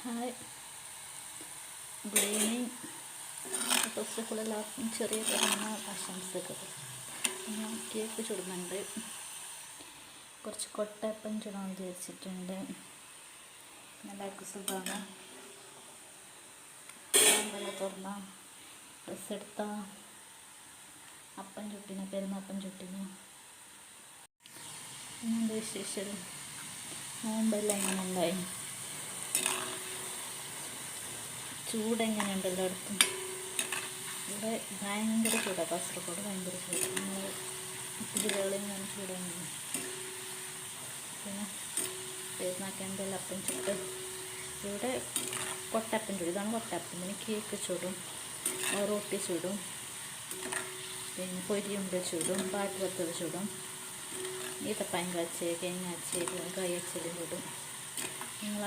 Hi, good evening. First of all എല്ലാവർക്കും ചെറിയ പെരുന്നാൾ ആശംസകൾ. ഞാൻ കേക്ക് ചുടുന്നുണ്ട്. കുറച്ച് കൊട്ടയപ്പം ചുടാൻ വിചാരിച്ചിട്ടുണ്ട്. എല്ലാവർക്കും സുഖമാണ്. തുറന്ന ഡ്രസ്സ് എടുത്ത അപ്പം ചുട്ടിന്, പെരുന്നപ്പം ചുട്ടിന്. എന്താ വിശേഷം? നോമ്പെല്ലാം എങ്ങനെ ഉണ്ടായി? ചൂടെങ്ങനെയുണ്ട് എല്ലായിടത്തും? ഇവിടെ ഭയങ്കര ചൂടാണ്. കാസർഗോഡ് ഭയങ്കര ചൂട്. നമ്മൾ ജില്ലകളിൽ നിന്ന് ചൂടാണ്. പിന്നെ പെരുന്നാൾക്ക് എന്തെല്ലാം അപ്പം ചുട്ട്. ഇവിടെ കൊട്ടപ്പം ചുടും. ഇതാണ് കൊട്ടപ്പം. പിന്നെ കേക്ക് ചുടും, റൊട്ടി ചുടും, പിന്നെ പൊരിയുണ്ട ചുടും, പാട്ട് വത്തത് ചുടും, ഈത്തപ്പഴം കാച്ചി, തേങ്ങ അച്ചി, കായ അച്ചി ചുടും. നിങ്ങൾ